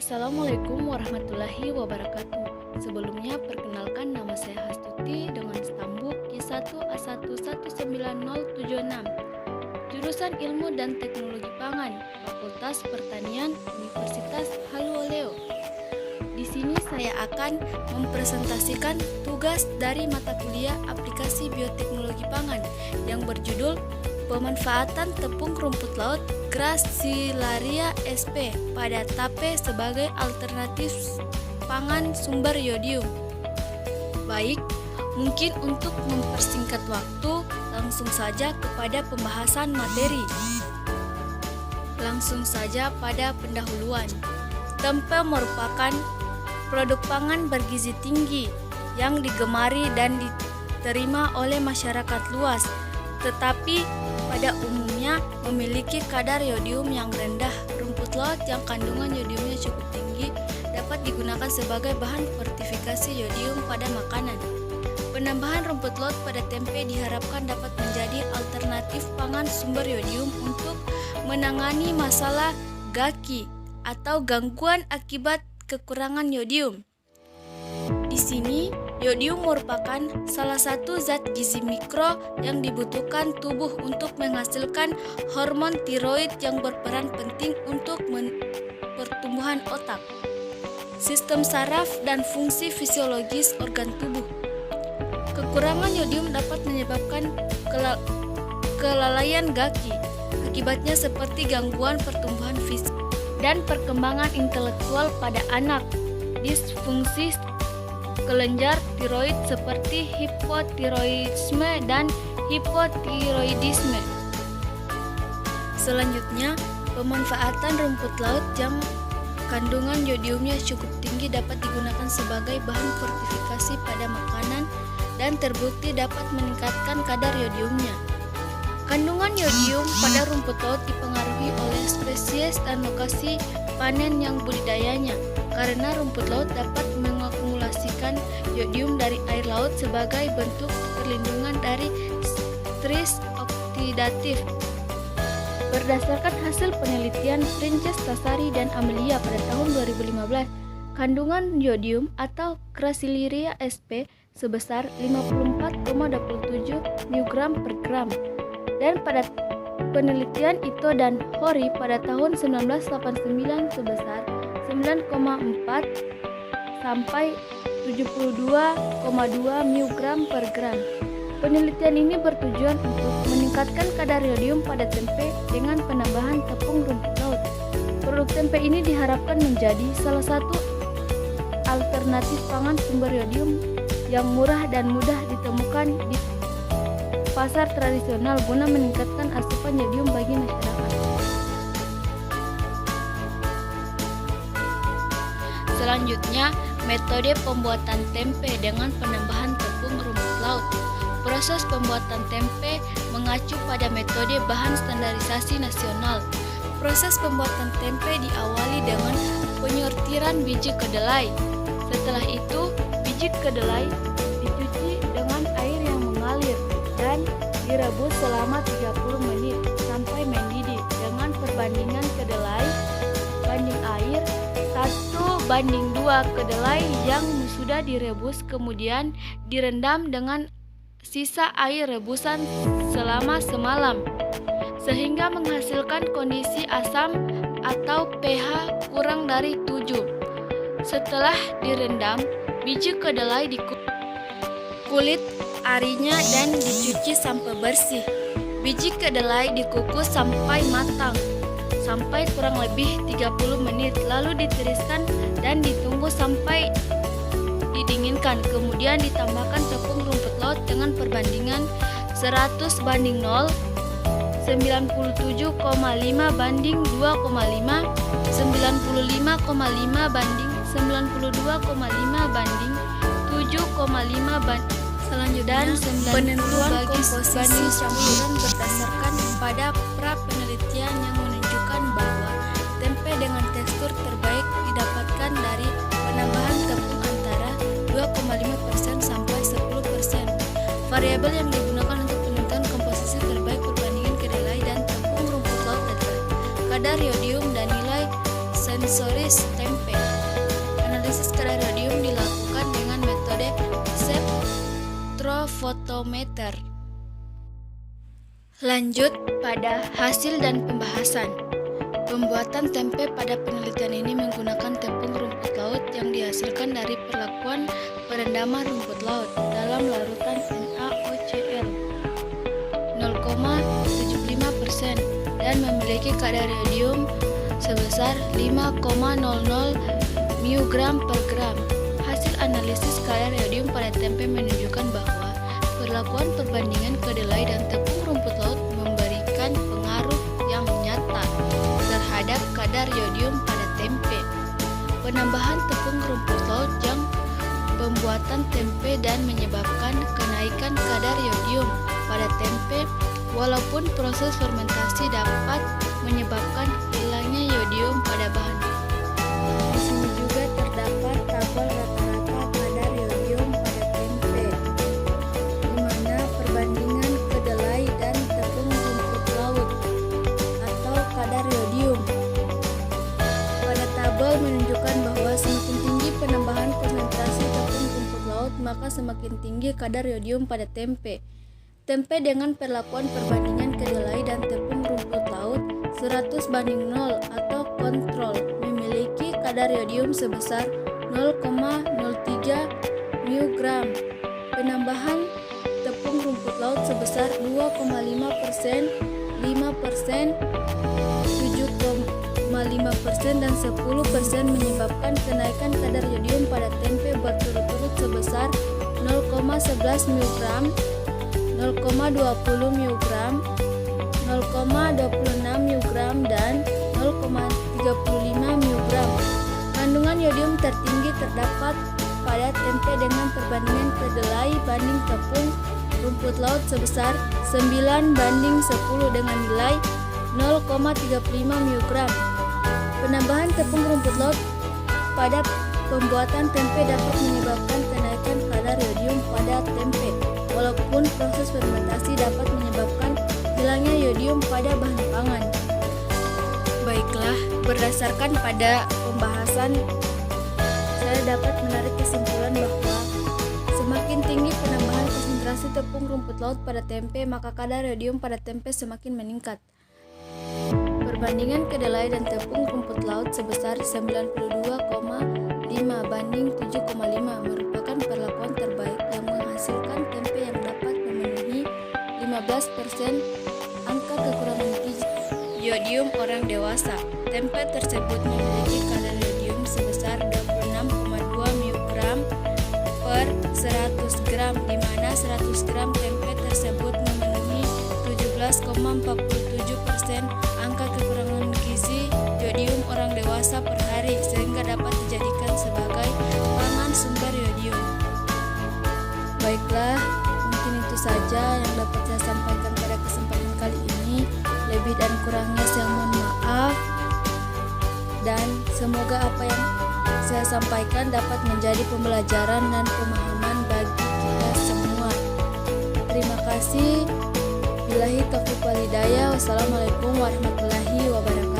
Assalamualaikum warahmatullahi wabarakatuh. Sebelumnya perkenalkan, nama saya Hastuti dengan stambuk Q1A1190076, jurusan Ilmu dan Teknologi Pangan, Fakultas Pertanian, Universitas Haluoleo. Di sini saya akan mempresentasikan tugas dari mata kuliah Aplikasi Bioteknologi Pangan yang berjudul Pemanfaatan Tepung Rumput Laut Gracilaria sp pada tape sebagai alternatif pangan sumber yodium. Baik, mungkin untuk mempersingkat waktu, langsung saja kepada pembahasan materi. Langsung saja pada pendahuluan. Tempe merupakan produk pangan bergizi tinggi yang digemari dan diterima oleh masyarakat luas, tetapi pada umumnya memiliki kadar yodium yang rendah. Rumput laut yang kandungan yodiumnya cukup tinggi dapat digunakan sebagai bahan fortifikasi yodium pada makanan. Penambahan rumput laut pada tempe diharapkan dapat menjadi alternatif pangan sumber yodium untuk menangani masalah GAKI atau gangguan akibat kekurangan yodium. Di sini, yodium merupakan salah satu zat gizi mikro yang dibutuhkan tubuh untuk menghasilkan hormon tiroid yang berperan penting untuk pertumbuhan otak, sistem saraf, dan fungsi fisiologis organ tubuh. Kekurangan yodium dapat menyebabkan kelalaian GAKI. Akibatnya seperti gangguan pertumbuhan fisik dan perkembangan intelektual pada anak, disfungsi kelenjar tiroid seperti hipotiroidisme dan hipotiroidisme. Selanjutnya, pemanfaatan rumput laut yang kandungan yodiumnya cukup tinggi dapat digunakan sebagai bahan fortifikasi pada makanan dan terbukti dapat meningkatkan kadar yodiumnya. Kandungan yodium pada rumput laut dipengaruhi oleh spesies dan lokasi panen yang budidayanya, karena rumput laut dapat mengakumulasikan yodium dari air laut sebagai bentuk perlindungan dari stres oksidatif. Berdasarkan hasil penelitian Princess Tasari dan Amelia pada tahun 2015, kandungan yodium atau Gracilaria sp sebesar 54,27 mg per gram. Dan pada penelitian Ito dan Hori pada tahun 1989 sebesar 9,4 sampai 72,2 mg per gram. Penelitian ini bertujuan untuk meningkatkan kadar yodium pada tempe dengan penambahan tepung rumput laut. Produk tempe ini diharapkan menjadi salah satu alternatif pangan sumber yodium yang murah dan mudah ditemukan di pasar tradisional guna meningkatkan asupan yodium bagi masyarakat. Selanjutnya, metode pembuatan tempe dengan penambahan tepung rumput laut. Proses pembuatan tempe mengacu pada metode bahan standarisasi nasional. Proses pembuatan tempe diawali dengan penyortiran biji kedelai. Setelah itu, biji kedelai dicuci dengan air yang mengalir dan direbus selama 30 menit sampai mendidih dengan perbandingan kedelai banding air 1:2. Kedelai yang sudah direbus kemudian direndam dengan sisa air rebusan selama semalam sehingga menghasilkan kondisi asam atau pH kurang dari 7. Setelah direndam, biji kedelai kulit arinya dan dicuci sampai bersih. Biji kedelai dikukus sampai matang sampai kurang lebih 30 menit, lalu ditiriskan dan ditunggu sampai didinginkan. Kemudian ditambahkan tepung rumput laut dengan perbandingan 100:0, 97,5 banding 2,5, 95,5 banding 92,5 banding 7,5 banding. Selanjutnya, penentuan komposisi campuran berdasarkan pada pra penelitian yang menunjukkan bahwa tempe dengan tekstur terbaik didapatkan dari penambahan tepung antara 2,5% sampai 10%. Variabel yang digunakan untuk penentuan komposisi terbaik perbandingan kedelai dan tepung rumput laut adalah kadar yodium dan nilai sensoris jenis tempe. Analisis kadar yodium dilakukan dengan metode spektrofotometer. Lanjut pada hasil dan pembahasan. Pembuatan tempe pada penelitian ini menggunakan tepung rumput laut yang dihasilkan dari perlakuan perendaman rumput laut dalam larutan NaOCl 0,75% dan memiliki kadar yodium sebesar 5,00 mg per gram. Hasil analisis kadar yodium pada tempe menunjukkan bahwa perlakuan perbandingan kedelai dan tepung rumput laut memberikan pengaruh yang nyata terhadap kadar yodium pada tempe. Penambahan tepung rumput laut yang pembuatan tempe dan menyebabkan kenaikan kadar yodium pada tempe, walaupun proses fermentasi dapat menyebabkan hilangnya yodium pada bahan. Di sini juga terdapat tabel rata-rata kadar yodium pada tempe, di mana perbandingan kedelai dan tepung rumput laut atau kadar yodium. Pada tabel menunjukkan bahwa semakin tinggi penambahan konsentrasi tepung rumput laut, maka semakin tinggi kadar yodium pada tempe. Tempe dengan perlakuan perbandingan kedelai dan tepung rumput laut 100:0 atau kontrol memiliki kadar yodium sebesar 0,03 mg. Penambahan tepung rumput laut sebesar 2,5%, 5%, 7,5% dan 10% menyebabkan kenaikan kadar yodium pada tempe berturut-turut sebesar 0,11 mg, 0,20 mg, 0,26 mg dan 0,35 mg. Kandungan yodium tertinggi terdapat pada tempe dengan perbandingan kedelai banding tepung rumput laut sebesar 9:10 dengan nilai 0,35 mg. Penambahan tepung rumput laut pada pembuatan tempe dapat menyebabkan kenaikan kadar yodium pada tempe, walaupun proses fermentasi dapat menyebabkan hilangnya yodium pada bahan pangan. Baiklah, berdasarkan pada pembahasan, saya dapat menarik kesimpulan bahwa semakin tinggi penambahan konsentrasi tepung rumput laut pada tempe, maka kadar yodium pada tempe semakin meningkat. Perbandingan kedelai dan tepung rumput laut sebesar 92,5 banding 7,5 merupakan perlakuan terbaik yang menghasilkan tempe yang dapat memenuhi 15% angka kekurangan gizi yodium orang dewasa. Tempe tersebut memiliki kadar yodium sebesar 26,2 mg per 100 gram, di mana 100 gram tempe tersebut memenuhi 17,47% angka kekurangan gizi yodium orang dewasa per hari, sehingga dapat dijadikan sebagai pangan sumber yodium. Baiklah, mungkin itu saja yang dapat saya sampaikan pada kesempatan kali ini. Lebih dan kurangnya saya mohon maaf, dan semoga apa yang saya sampaikan dapat menjadi pembelajaran dan pemahaman bagi kita semua. Terima kasih. Billahi taufiq wal hidayah. Wassalamualaikum warahmatullahi wabarakatuh.